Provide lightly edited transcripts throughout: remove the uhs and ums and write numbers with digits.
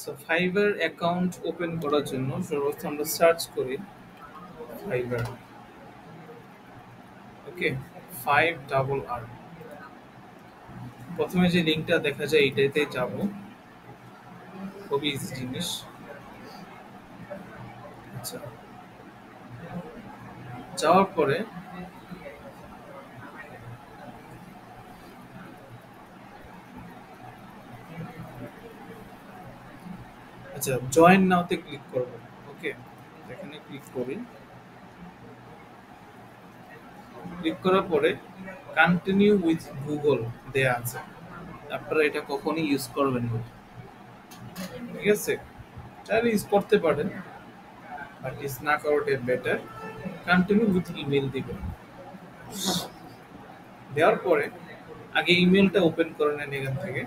So fibre account open করার জন্য সর্বপ্রথম আমরা সার্চ করি ফাইবার। ওকে, 5RR। প্রথমে যে লিঙ্কটা দেখা যায় এটাতে যাব, খুবই ইজি জিনিস। আচ্ছা, যাওয়ার পরে আচ্ছা জয়েন নাওতে ক্লিক করব। ওকে, এখানে ক্লিক করি। ক্লিক করার পরে কন্টিনিউ উইথ গুগল দেয়া আছে, আপনারা এটা কখনই ইউজ করবেন না, ঠিক আছে? চাইলে ইউজ করতে পারেন, বাট ইজ না করাটাই বেটার। কন্টিনিউ উইথ ইমেল দিবেন। দেওয়ার পরে আগে ইমেলটা ওপেন করে নেন এখান থেকে।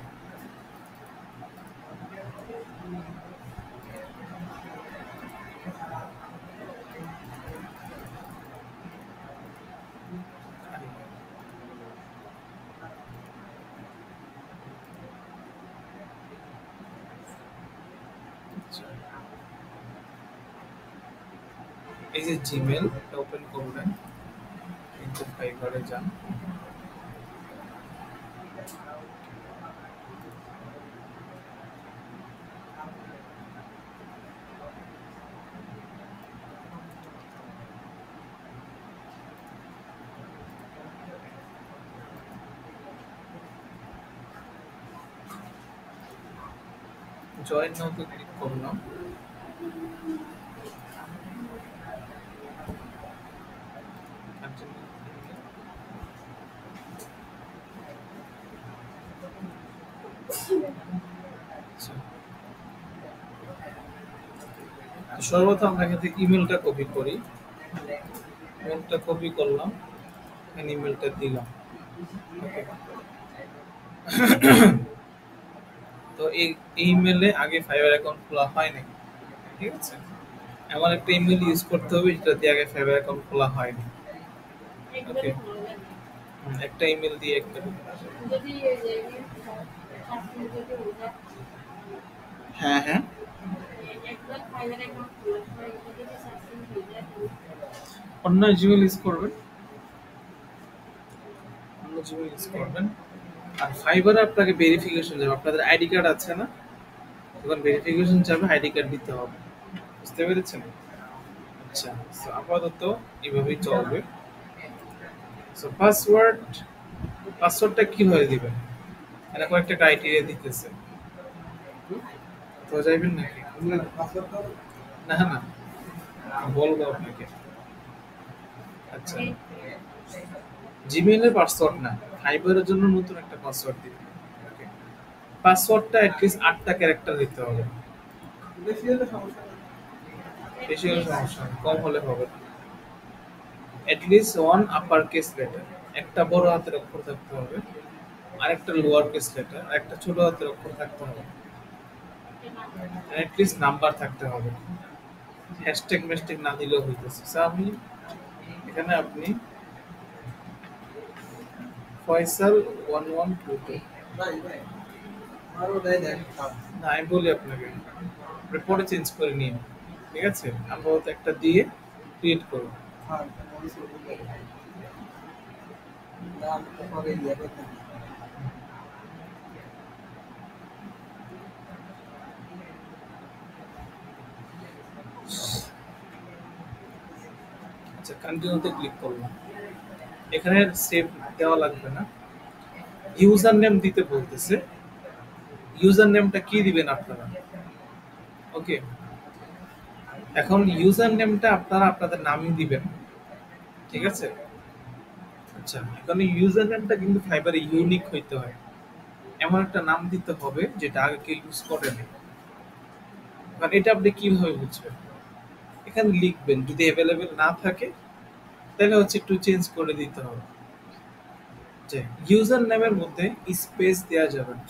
এই যে জিমেল ওপেন করবেন, কিন্তু ফাইবারে যান। জয়েন নাওতে ক্লিক করলাম। আচ্ছা, সর্বপ্রথম আমরা এখান থেকে ইমেলটা কপি করি। ইমেলটা কপি করলাম, এখানে ইমেলটা দিলাম। ওকে, তো এই ইমেলে আগে ফাইবার অ্যাকাউন্ট খোলা হয়নি, ঠিক আছে? এমন একটা ইমেল ইউজ করতে হবে যেটা দিয়ে আগে ফাইবার অ্যাকাউন্ট খোলা হয়নি। ওকে, একটা ইমেল দিয়ে একটা। হ্যাঁ হ্যাঁ, অন্য জিমেল ইউজ করবেন, অন্য জিমেল ইউজ করবেন। আর ফাইবারে আপনাকে ভেরিফিকেশন যাবে, আপনাদের আইডি কার্ড আছে না? যখন ভেরিফিকেশন যাবে আইডি কার্ড দিতে হবে, বুঝতে পেরেছেন? আচ্ছা, সো আপাতত এইভাবেই চলবে। সো পাসওয়ার্ডটা কিভাবে দিবেন? এটা কয়েকটা ক্রাইটেরিয়া দিতেছে, তো যাইবেন নাকি? না না, বলবো আপনাকে। আচ্ছা, জিমেইলের পাসওয়ার্ড না, ফাইবারের জন্য নতুন একটা পাসওয়ার্ড দিবেন। ওকে, পাসওয়ার্ডটা অ্যাটলিস্ট 8টা ক্যারেক্টার দিতে হবে। বেশি হলে সমস্যা নেই, কম হলে হবে না। At least one upper case letter, একটা বড় হাতের অক্ষর থাকতে হবে, আরেকটা লোয়ার কেস লেটার, আরেকটা ছোট হাতের অক্ষর থাকতে হবে, অ্যাটলিস্ট নাম্বার থাকতে হবে। হ্যাশট্যাগ ম্যাশট্যাগ না দিলেও হইতেছে। So, এখানে আপনি ফয়সাল 1122, না আমি বলি আপনাকে, আপনি পরে চেঞ্জ করে নিন, ঠিক আছে? আপাতত একটা দিয়ে ক্রিয়েট করুন। আচ্ছা, কন্টিনিউতে ক্লিক করলাম। এখানে সেভ দেওয়া লাগবে না, ইউজার নেম দিতে বলতেছে। ইউজার নেমটা কি দিবেন আপনারা? ওকে, এখন ইউজার নেমটা আপনারা আপনাদের নামই দিবেন, ঠিক আছে? আচ্ছা, এখন ইউজার নেমটা কিন্তু ফাইবারে ইউনিক হইতে হয়, এমন একটা নাম দিতে হবে যেটা আগে কেউ ইউজ করেনি। মানে এটা আপনি কিভাবে বুঝবেন? এখানে লিখবেন, যদি অ্যাভেলেবেল না থাকে তাহলে হচ্ছে একটু চেঞ্জ করে দিতে হবে, যে ইউজার নেমের মধ্যে স্পেস দেওয়া যাবে না,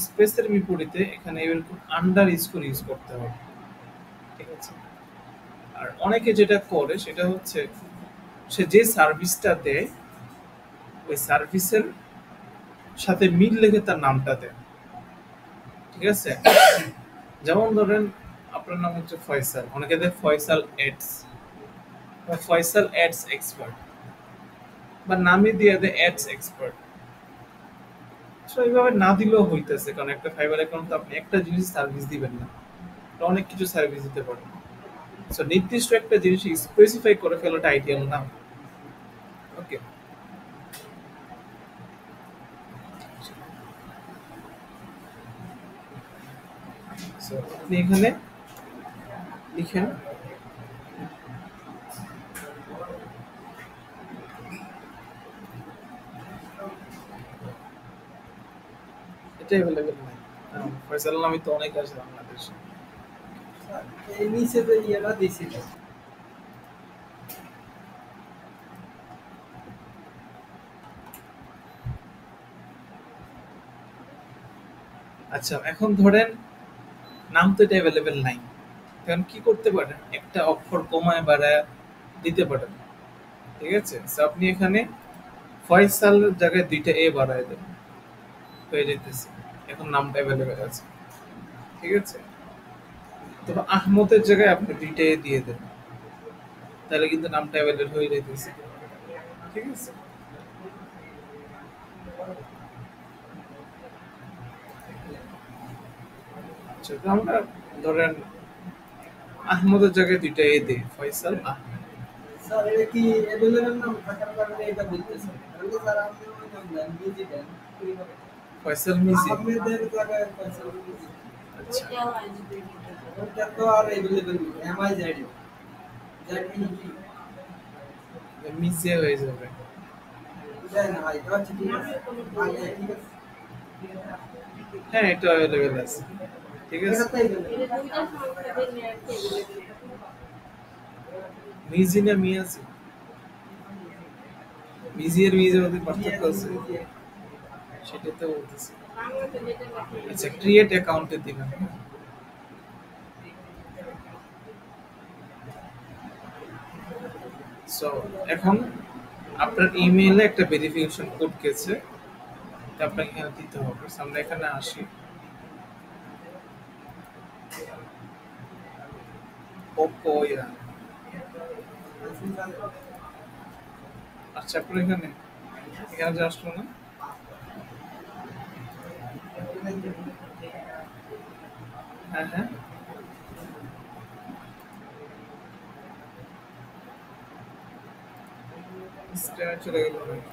স্পেসের বিপরীতে এখানে এরকম আন্ডার স্কোর ইউজ করতে হবে, ঠিক আছে? আর অনেকে যেটা করে সেটা হচ্ছে সে যে সার্ভিসটা দেয় ওই সার্ভিসের সাথে মিল লেগে তার নামটা দেয়, ঠিক আছে? যেমন ধরেন আপনার নাম হচ্ছে ফয়সাল, অনেকে দেয় ফয়সাল এডস বা ফয়সাল এডস এক্সপার্ট, বা নামই দিয়ে দেয় এডস এক্সপার্ট। সো এইভাবে না দিলেও হইতেছে, কারণ একটা ফাইবার অ্যাকাউন্ট তো আপনি একটা জিনিস সার্ভিস দিবেন না, এটা অনেক কিছু সার্ভিস দিতে পারেন। সো নির্দিষ্ট একটা জিনিস স্পেসিফাই করে ফেলাটা আইডিয়াল না। ওকে, সো আপনি এখানে লিখেন এটা অ্যাভেলেবেল নাই, কারণ ফয়সাল নামই তো অনেক আছে বাংলাদেশে। এই নিচে যে ইয়েটা দিছিল আচ্ছা, এখন ধরেন নাম তো এটা অ্যাভেলেবেল নাই, তখন কি করতে পারেন, একটা অক্ষর কমায় বাড়ায় দিতে পারেন। ঠিক আছে, তো আপনি এখানে ফয়সালের জায়গায় দুইটা এ বাড়ায় দেন, হয়ে যেতেছে, এখন নামটা অ্যাভেলেবেল আছে। ঠিক আছে, তবে আহমদের জায়গায় আপনি দুইটা এ দিয়ে দেন, তাহলে কিন্তু নামটা অ্যাভেলেবেল হয়ে যেতেছে। ঠিক আছে, আচ্ছা তো আমরা ধরেন আহমদের জায়গায় দুইটা এ দিই, ফয়সাল আহমেদ। স্যার এটা কি অ্যাভেলেবল নাম থাকার কারণে এটা বলতেছেন তাহলে স্যার আপনি ওই নাম মিউজিক দেন কিভাবে ফয়সাল মিজি। আহমেদের জায়গায় ক্যান্সেল মিউজিক আচ্ছা, ওটা তো আর অ্যাভেলেবল এমআই জেড জেড কি মিজে হয়ে যাবে। দেন ভাই এটা হচ্ছে ঠিক আছে ভাই ঠিক আছে হ্যাঁ, এটা অ্যাভেলেবেল আছে। ঠিক এটা আছে, তাই বলে মিজি না মিয়াজি, মিজি আর মিজের মধ্যে পার্থক্য আছে, সেটাই তো বলতেছি। আচ্ছা, ক্রিয়েট অ্যাকাউন্টে দিবেন। সো এখন আপনার ইমেইলে একটা ভেরিফিকেশন কোড গেছে, তা আপনাকে এখানে দিতে হবে। So, আমরা এখানে আসি, ওপো ইয়া। আচ্ছা, আপনার এখানে এখানে যে আসলো না, হ্যাঁ হ্যাঁ, স্ক্রিনে চলে গেল নাকি?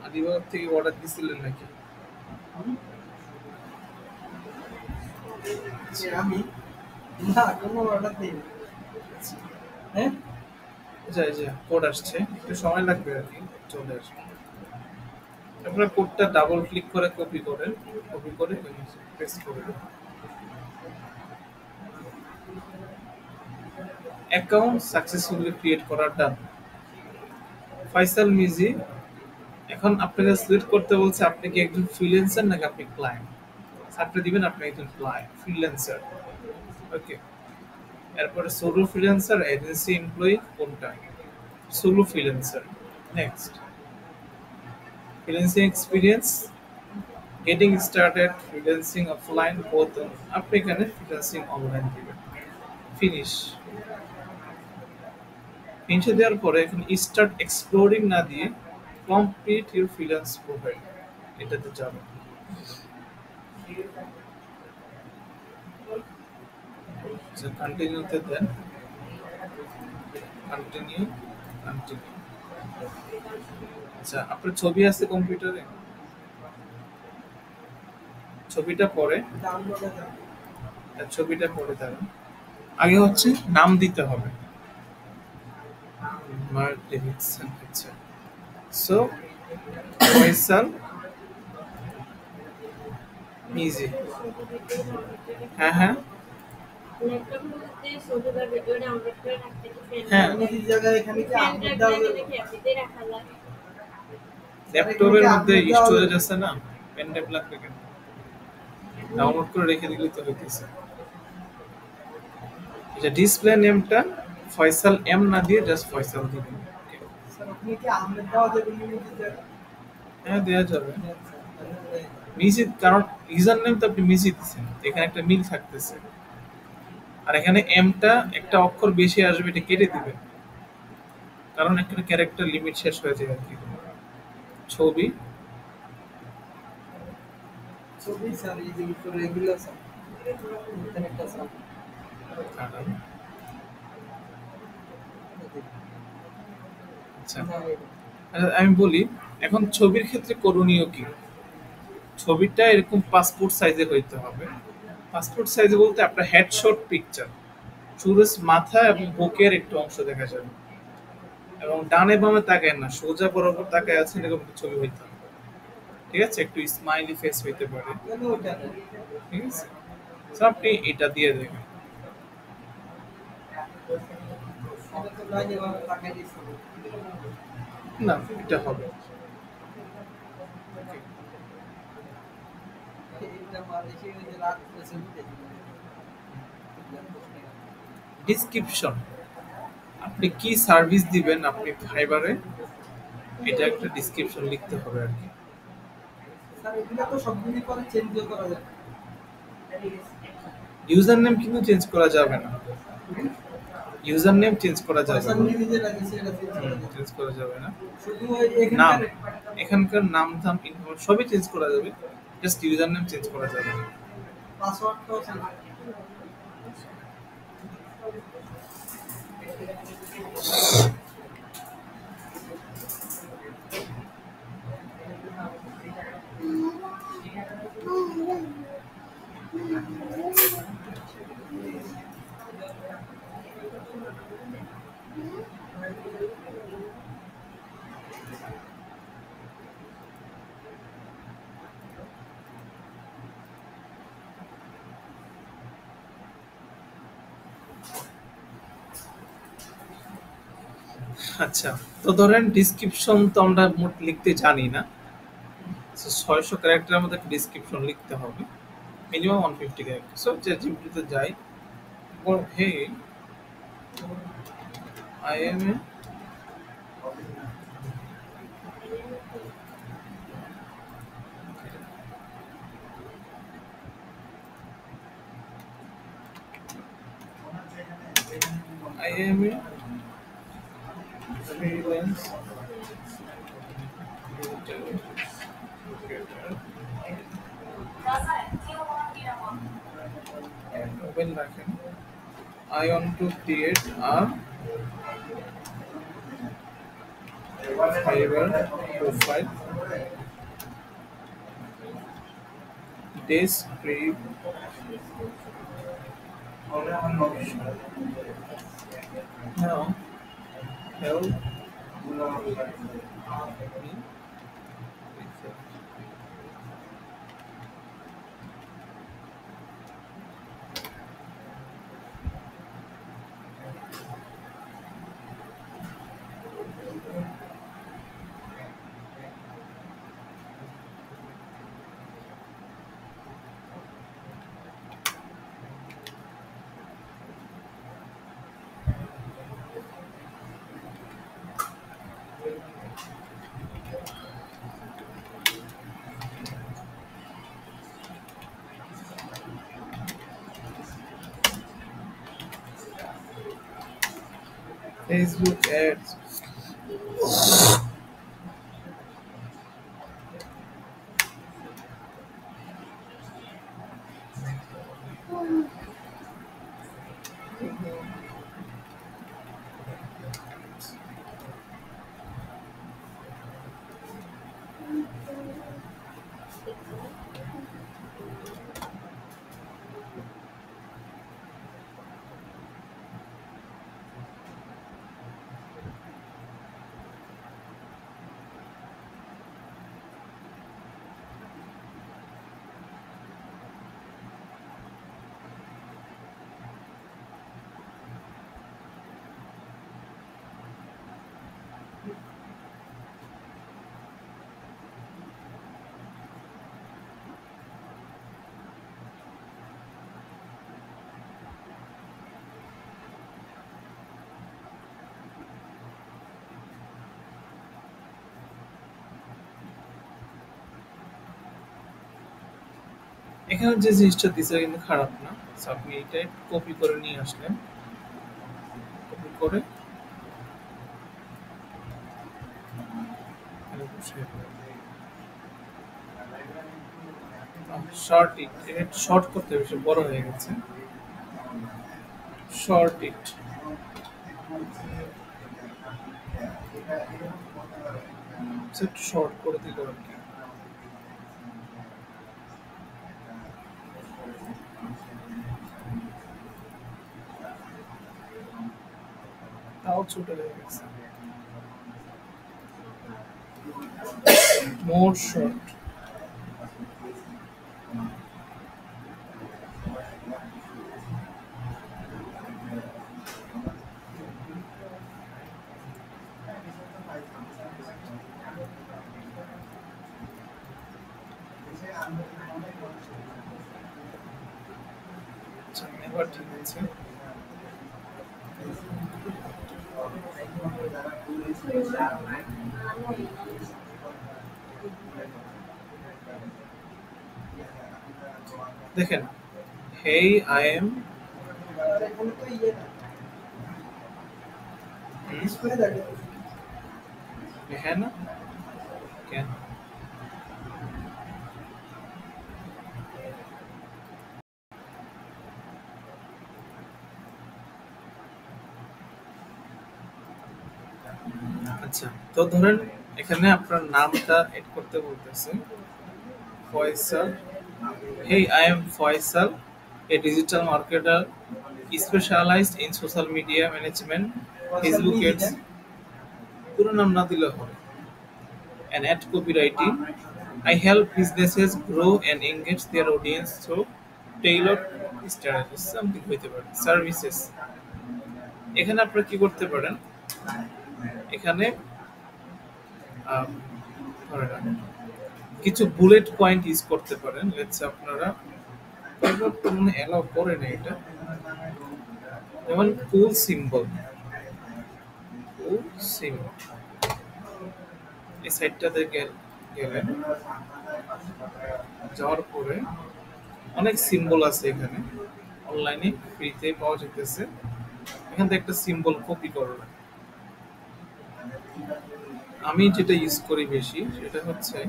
আদিবাগ থেকে অর্ডার দিছিলেন নাকি? যে আমি না কোনো অর্ডার দেইনি হ্যাঁ আচ্ছা, এই যে কোড আসছে, একটু সময় লাগবে আর কি, চলে আসবে। আপনার কোডটা ডাবল ক্লিক করে কপি করেন, কপি করে পেস্ট করে দেন। অ্যাকাউন্ট সাকসেসফুলি ক্রিয়েট করার ডান। ফয়সাল মিজি, এখন আপনাকে সিলেক্ট করতে বলছে আপনি কি একজন ফ্রিল্যান্সার নাকি আপনি ক্লায়েন্ট। আপনি দিবেন আপনি একজন ফ্রিল্যান্সার। ওকে, এরপরে সোলো ফ্রিল্যান্সার, এজেন্সি এমপ্লয়ি কোনটা? Solo freelancer. Next, freelancing experience, getting started freelancing offline both, আপনি এখানে ফ্রিল্যান্সিং অনলাইন দিবেন। ফিনিশ। ফিনিশে দেওয়ার পরে এখানে স্টার্ট এক্সপ্লোরিং না দিয়ে কমপ্লিট ইউর ফ্রিল্যান্স প্রোফাইল এটাতে যাবেন। কন্টিনিউতে দেন, কন্টিনিউ, কন্টিনিউ। আচ্ছা, আপনার ছবি আছে কম্পিউটারে, ছবিটা পরে, ডাউনলোডে যান ছবিটা পরে দেবেন। আগে হচ্ছে নাম দিতে হবে, মার্ক ডেভিডসন। আচ্ছা, সো ফয়সাল মিজি। হ্যাঁ হ্যাঁ হ্যাঁ, আপনি কি জায়গায় এখানে কি আহমেদ ডাউনলোড ল্যাপটপের মধ্যে স্টোরেজ আছে না, পেন ড্রাইভ লাগবে কেন, ডাউনলোড করে রেখে দিলেই তো হইতেছে। এটা ডিসপ্লে নেমটা ফয়সাল এম না দিয়ে জাস্ট ফয়সাল দিবেন। Okay? স্যার আপনি কি আহমেদ দেওয়া যাবেন নিজে? হ্যাঁ, দেওয়া যাবে। আচ্ছা তাহলে মিজিদ, কারণ ইউজার নেম তো আপনি মিজিদ দিচ্ছেন, এখানে একটা মিল থাকতেছে। আর এখানে এমটা একটা অক্ষর বেশি আসবে, এটা কেটে দিবেন, কারণ একটা ক্যারেক্টার লিমিট শেষ হয়ে যায় আর কি। ছবি, ছবি স্যার এই যে উপরে এগুলো স্যার এখানে একটা স্যার কারণ আচ্ছা, না, আমি বলি এখন ছবির ক্ষেত্রে করণীয় কি। ছবিটা এরকম পাসপোর্ট সাইজের হইতে হবে। পাসপোর্ট সাইজে বলতে আপনার হেডশট পিকচার, চুরুস মাথা এবং বুকের একটু অংশ দেখা যাবে, এবং ডানে বামে তাকায় না, সোজা বরাবর তাকায় আছে এরকম একটা ছবি হইতে হবে। ঠিক আছে, একটু স্মাইলি ফেস হইতে পারে। কেন ওটা নেই? ঠিক আছে, তো আপনি এটা দিয়ে দেখেন। এটা তো লাইনে ভাবে তাকাই দিচ্ছে। না, এটা হবে। এটা মালয়েশিয়া ওই যে রাত করেছে বুঝেছি। ডিসক্রিপশন, আপনি কি সার্ভিস দিবেন আপনি ফাইবারে, এটা একটা ডিসক্রিপশন লিখতে হবে আর কি। স্যার এগুলো তো সবগুলি পরে চেঞ্জও করা যায়। ইউজার নেম কিন্তু চেঞ্জ করা যাবে না, ইউজার নেম চেঞ্জ করা যাবে পয়সা না। নিয়ে নিজেরা দিচ্ছে এটা চেঞ্জ করা যায়। চেঞ্জ করা যাবে না। শুধু ওই নাম, এখানকার এখানকার নাম ধাম ইনফরমেশন সবই চেঞ্জ করা যাবে, জাস্ট ইউজার নেম চেঞ্জ করা যাবে না। পাসওয়ার্ডটাও চেঞ্জ আচ্ছা, তো ধরেন ডিসক্রিপশন তো আমরা মোট লিখতে জানি না, 600 ক্যারেক্টারের মধ্যে ডিসক্রিপশন লিখতে হবে, মিনিমাম 150 ক্যারেক্টার। সো যে জিপিটিতে যাই, hey I am a I am a freelance digital creator and mobile backend. I want to create a Fiverr profile description. Now help me with it. Facebook ads. এখানে যে জিনিসটা দিছে কিন্তু খারাপ না। So, আপনি এটা কপি করে নিয়ে আসলেন, কপি করে এখানে বসিয়ে শর্ট ইট, এটা শর্ট করতে বেশি বড় হয়ে গেছে। শর্ট ইট, একটু শর্ট করে দিল আর কি। তাও ছোট হয়ে গেছে। মোর শর্ট, আচ্ছা এবার ঠিক আছে। দেখেন, হেই আই এম, এখানে তো ইয়ে না, ডিসপ্লে থাকে। হ্যাঁ না কেন? আচ্ছা, তো ধরেন এখানে আপনার নামটা এড করতে বলতেছে Faisal. Hey, I am Faisal, a digital marketer specialized in social media management, Faisal Facebook Miji ads, দেন। পুরো নাম না দিলেও হবে, and ad copywriting. I help businesses grow and engage their audience through tailored strategies, something হইতে পারে, services। এখানে আপনারা কি করতে পারেন? এখানে আহ, ধরে রাখেন, কিছু বুলেট পয়েন্ট ইউজ করতে পারেন। লেটস আপনারা এবার তো মনে এলাও করে না এটা, যেমন কুল সিম্বল, কুল সিম্বল এই সাইটটাতে গেলেন, যাওয়ার পরে অনেক সিম্বল আছে এখানে, অনলাইনে ফ্রিতে পাওয়া যেতেছে। এখান থেকে একটা সিম্বল কপি করবেন। আমি যেটা ইউজ করি বেশি সেটা হচ্ছে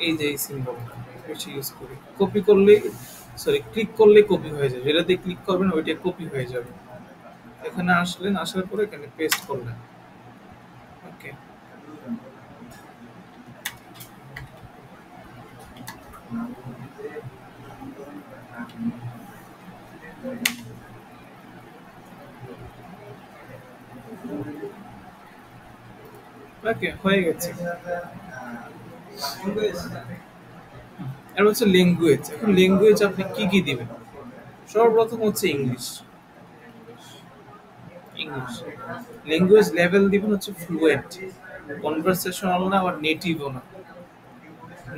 এই যে এই সিম্বলটা বেশি ইউজ করি। কপি করলে, সরি ক্লিক করলে কপি হয়ে যায়, যেটাতে ক্লিক করবেন ওইটা কপি হয়ে যাবে। এখানে আসলেন, আসার পরে এখানে পেস্ট করলেন। ওকে, ওকে হয়ে গেছে। আর হচ্ছে ল্যাঙ্গুয়েজ। এখন ল্যাঙ্গুয়েজ আপনি কি কি দিবেন? সর্বপ্রথম হচ্ছে ইংলিশ। ইংলিশ ল্যাঙ্গুয়েজ লেভেল দিবেন হচ্ছে ফ্লুয়েন্ট, কনভারসেশনাল না আবার নেটিভও না।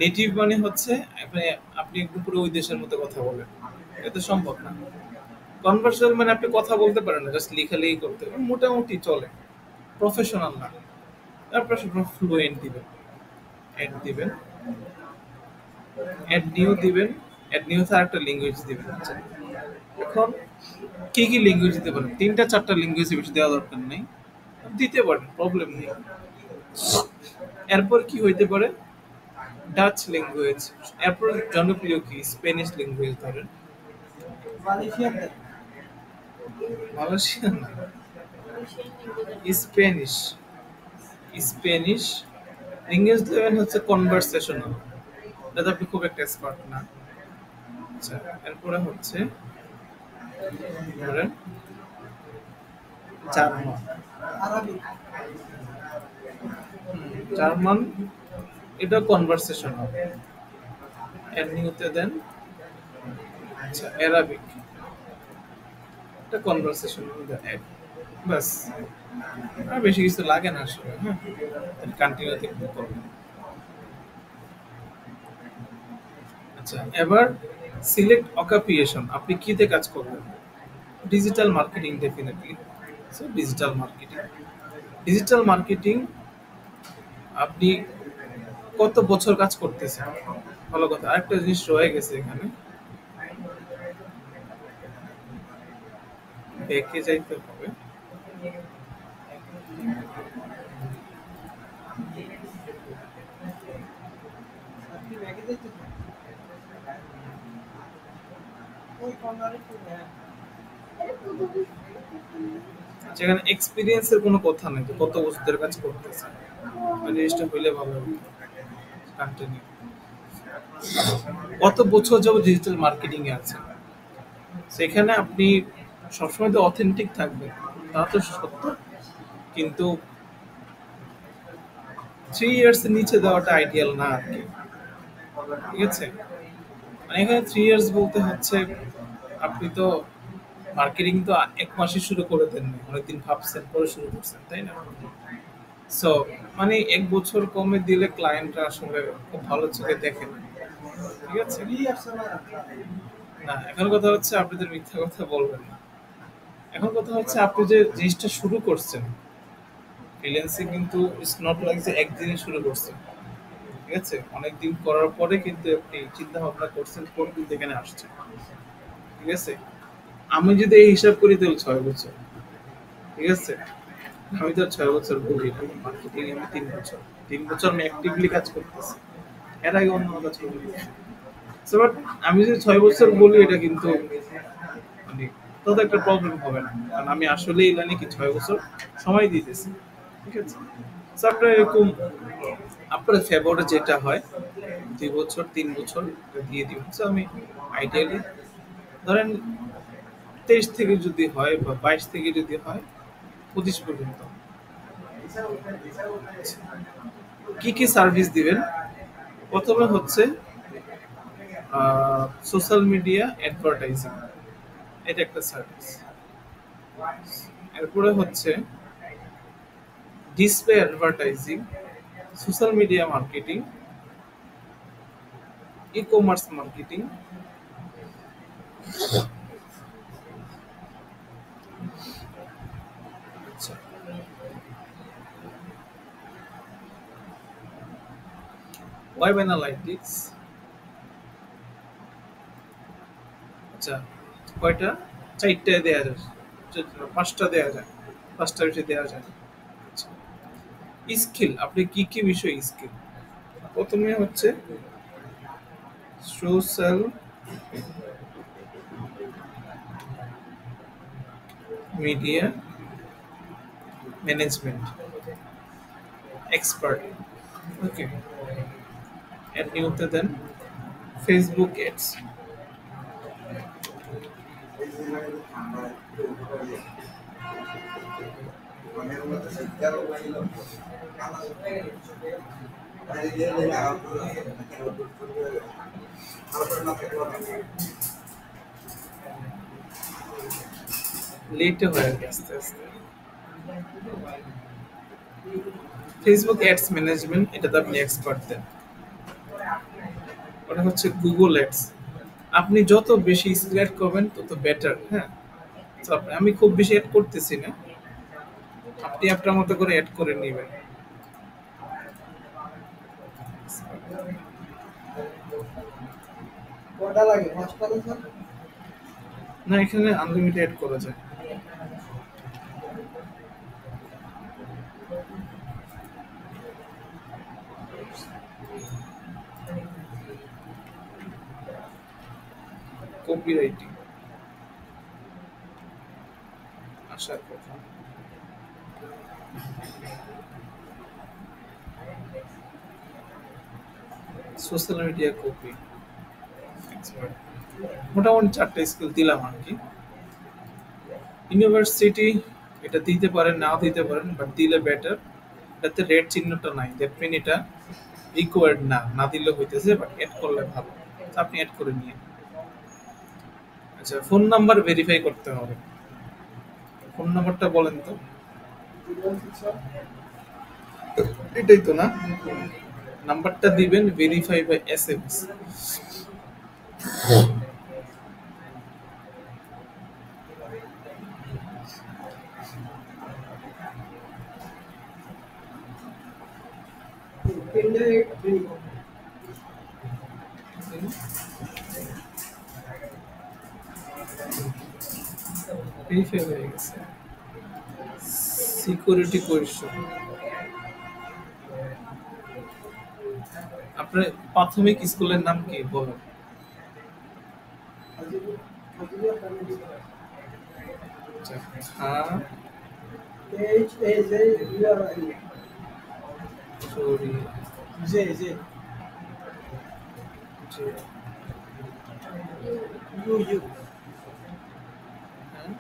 নেটিভ মানে হচ্ছে আপনি আপনি একদম পুরো ওই দেশের মতো কথা বলেন, এটা সম্ভব না। কনভার্সেশনাল মানে আপনি কথা বলতে পারেন না, জাস্ট লেখালেখি করতে পারেন, মোটামুটি চলে, প্রফেশনাল না। তারপর ফ্লুয়েন্ট দিবেন, অ্যাড দিবেন, অ্যাড নিউ দিবেন। অ্যাড নিউতে আরেকটা ল্যাঙ্গুয়েজ দিবেন। আচ্ছা, এখন কি কি ল্যাঙ্গুয়েজ দিতে পারেন? ৩টা ৪টা ল্যাঙ্গুয়েজ বেশি দেওয়া দরকার নেই, দিতে পারেন, প্রবলেম নেই। এরপর কি হইতে পারে? Dutch language. এরপর জনপ্রিয় কি? স্প্যানিশ ল্যাঙ্গুয়েজ ধরেন। মালয়েশিয়ান দেন। মালয়েশিয়ান না, স্প্যানিশ। স্প্যানিশ ইংলিশ লেভেল হচ্ছে কনভারসেশনাল, যাতে আপনি খুব একটা এক্সপার্ট না। আচ্ছা, এরপরে হচ্ছে ধরেন জার্মান। আরবিক। জার্মান এটা কনভারসেশনাল, এর নিউতে দেন। আচ্ছা, অ্যারাবিক এটা কনভারসেশনাল দেন, বাস। আর বেশি কিছু লাগে না আসলে। হ্যাঁ, কন্টিনিউতে ক্লিক করবেন। আচ্ছা, এবার সিলেক্ট অকুপেশন, আপনি কিতে কাজ করবেন? Digital marketing definitely. So digital marketing, digital marketing আপনি কত বছর কাজ করতেছে, ভালো কথা। আরেকটা জিনিস রয়ে গেছে এখানে, ব্যাকে যাইতে হবে। আপনি ব্যাগে যেতে ওই কর্নারে তো যেখানে এক্সপিরিয়েন্সের কোনো কথা নেই, যে কত বছর ধরে কাজ করতেছে, ওই জিনিসটা হইলে ভালো হতো। কন্টিনিউ কত বছর যাবত ডিজিটাল মার্কেটিং এ আছে, সেখানে আপনি সবসময় তো অথেন্টিক থাকবেন, তা তো সত্য, কিন্তু 3 ইয়ার্স এর নিচে দেওয়াটা আইডিয়াল না আর কি। ঠিক আছে, মানে এখানে 3 ইয়ার্স বলতে হচ্ছে আপনি তো মার্কেটিং তো 1 মাসে শুরু করে দেননি, অনেকদিন ভাবছেন পরে শুরু করছেন, তাই না? সো মানে 1 বছর কমে দিলে ক্লায়েন্টরা আসলে খুব ভালো চোখে দেখে না। ঠিক আছে, 3 ইয়ার্স না। না এখন কথা হচ্ছে আপনি তো মিথ্যা কথা বলবেন না। এখন কথা হচ্ছে আপনি যে জিনিসটা শুরু করছেন, ফ্রিল্যান্সিং কিন্তু ইটস নট লাইক যে একদিনে শুরু করছেন। ঠিক আছে, অনেকদিন করার পরে কিন্তু আপনি চিন্তা ভাবনা করছেন, কোন দিন এখানে আসছেন। ঠিক আছে, আমি যদি এই হিসাব করি তাহলে 6 বছর। ঠিক আছে, আমি তো 6 বছর বলি না, মার্কেটিং আমি 3 বছর। 3 বছর আমি অ্যাক্টিভলি কাজ করতেছি, এর আগে অন্য কাজ করি। So, but আমি যদি 6 বছর বলি এটা কিন্তু মানে তত একটা প্রবলেম হবে না, কারণ আমি আসলে এই লাইনে কি 6 বছর সময় দিতেছি। ঠিক আছে, So, আপনার এরকম আপনার ফেভারে যেটা হয় 2 বছর 3 বছর এটা দিয়ে দিবেন। So, আমি আইডিয়ালি ধরেন 23 থেকে যদি হয় বা 22 থেকে যদি হয় 25 পর্যন্ত কি কি সার্ভিস দিবেন। প্রথমে হচ্ছে সোশ্যাল মিডিয়া অ্যাডভার্টাইজিং, এটা একটা সার্ভিস। এরপরে হচ্ছে display advertising, social media marketing, e commerce marketing, আচ্ছা ওয়েব অ্যানালাইটিক্স। আচ্ছা কয়টা, 4টা দেওয়া যায়, 5টা দেওয়া যায়, 5টার বেশি দেওয়া যায়। আচ্ছা, স্কিল, আপনি কি কি বিষয় স্কিল। প্রথমে হচ্ছে সোশ্যাল মিডিয়া ম্যানেজমেন্ট এক্সপার্ট। ওকে, এর নিউতে দেন ফেসবুক এডস। লেটে হয়ে গেছে আস্তে আস্তে। ফেসবুক অ্যাডস ম্যানেজমেন্ট, এটাতে আপনি এক্সপার্ট দেন। ওটা হচ্ছে গুগল অ্যাডস, আপনি যত বেশি স্কিল অ্যাড করবেন তত বেটার। হ্যাঁ, তো আমি খুব বেশি অ্যাড করতেছি না, আপনি আপনার মতো করে অ্যাড করে নেবেন। কটা লাগে 5টা তো স্যার। না, এখানে আনলিমিটেড অ্যাড করা যায়। কপিরাইটিং আসার কথা। সোশ্যাল মিডিয়া কপি এক্সপার্ট, মোটামুটি 4টা স্কিল দিলাম আর কি। ইউনিভার্সিটি, এটা দিতে পারেন নাও দিতে পারেন, বাট দিলে বেটার। এটাতে রেড চিহ্নটা নাই, দ্যাট মিন এটা রিকোয়ার্ড না, না দিলে হইতেছে, বাট অ্যাড করলে ভালো। তো আপনি অ্যাড করে নিয়ে, আচ্ছা ফোন নাম্বার ভেরিফাই করতে হবে। ফোন নাম্বারটা বলেন তো। 316 এটাই তো না, নাম্বারটা দিবেন verify by SMS. Pen drive verify হয়ে গেছে। সিকিউরিটি কোয়েশ্চন, আপনার প্রাথমিক স্কুলের নাম কি বলো? আজিবুল আজিবুল প্রাইমারি আচ্ছা, হ্যাঁ, HAJURI সরি, J যে, UU হ্যাঁ,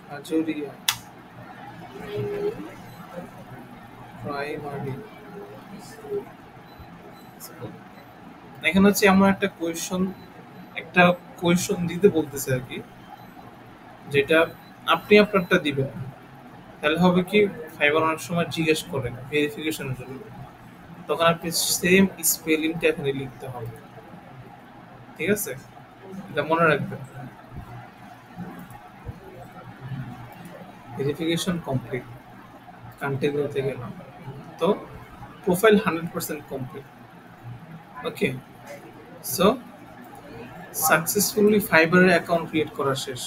হাজরিয়া প্রাইমারি স্কুল। এখানে হচ্ছে এমন একটা কোয়েশ্চন দিতে বলতেছে আর কি, যেটা আপনি আপনারটা দিবেন। তাহলে হবে কি, ফাইবার অনেক সময় জিজ্ঞেস করেন ভেরিফিকেশনের জন্য, তখন আপনি সেম স্পেলিংটা এখানে লিখতে হবে। ঠিক আছে, এটা মনে রাখবেন। ভেরিফিকেশন কমপ্লিট, কন্টিনিউতে গেলাম, তো প্রোফাইল 100% কমপ্লিট। ওকে, সো সাকসেসফুলি ফাইবারের অ্যাকাউন্ট ক্রিয়েট করা শেষ।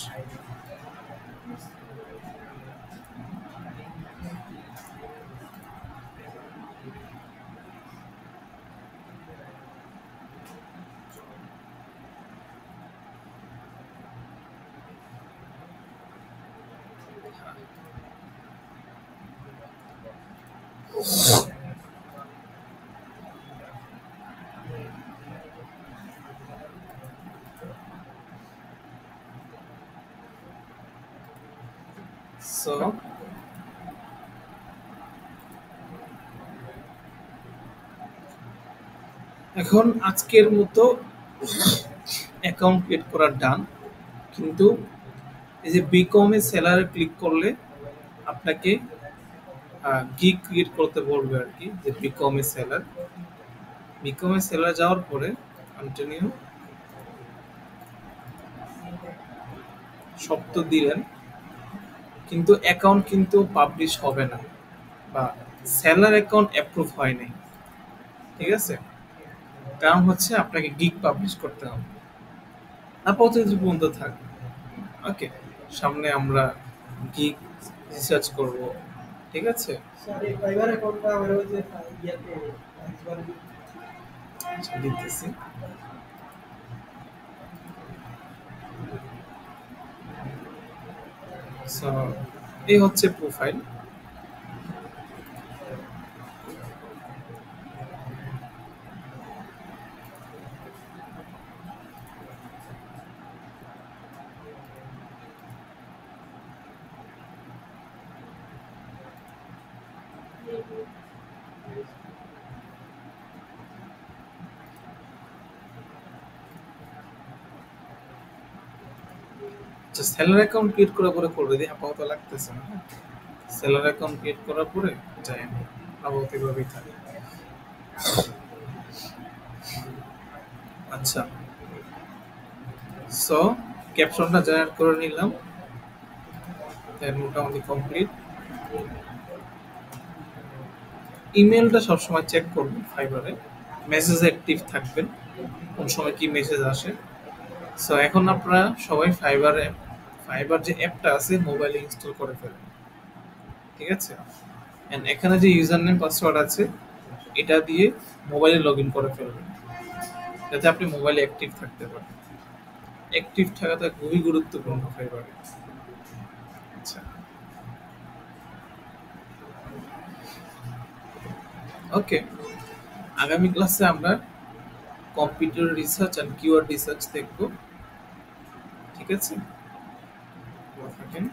সো এখন আজকের মতো অ্যাকাউন্ট ক্রিয়েট করার ডান, কিন্তু এই যে বিকমে সেলারে ক্লিক করলে আপনাকে গিগ ক্রিয়েট করতে বলবে আর কি, যে বিকমে সেলার যাওয়ার পরে কন্টিনিউ সব তো দিলেন, কিন্তু অ্যাকাউন্ট কিন্তু পাবলিশ হবে না, বা সেলার অ্যাকাউন্ট অ্যাপ্রুভ হয় নাই। ঠিক আছে, কারণ হচ্ছে আপনাকে গিগ পাবলিশ করতে হবে। আপাতত এই পর্যন্ত থাক। ওকে, সামনে আমরা গিগ রিসার্চ করব। ঠিক আছে, সরি ফাইবার অ্যাকাউন্টটা আমার ওই যে ইয়াতে একবার আচ্ছা, দিতেছি। সো এই হচ্ছে প্রোফাইল। আচ্ছা, সেলার অ্যাকাউন্ট ক্রিয়েট করার পরে করবে দিই, আপাতত লাগতেছে না। সেলার অ্যাকাউন্ট ক্রিয়েট করার পরে যাই আমি, আপাতত এভাবেই থাকে। আচ্ছা, সো ক্যাপশনটা জেনারেট করে নিলাম, দেন মোটামুটি কমপ্লিট। ইমেলটা সবসময় চেক করবেন ফাইবারে, মেসেজ অ্যাক্টিভ থাকবেন, কোন সময় কি মেসেজ আসে। সো এখন আপনারা সবাই ফাইবার যে অ্যাপটা আছে মোবাইলে ইনস্টল করে ফেলেন। ঠিক আছে, এন্ড এখানে যে ইউজার নেম পাসওয়ার্ড আছে এটা দিয়ে মোবাইলে লগ ইন করে ফেলবেন, যাতে আপনি মোবাইলে অ্যাক্টিভ থাকতে পারেন। অ্যাক্টিভ থাকাটা খুবই গুরুত্বপূর্ণ ফাইবারে। আচ্ছা, ওকে, আগামী ক্লাসে আমরা computer research and keyword research দেখব। ঠিক আছে, ভালো থাকেন।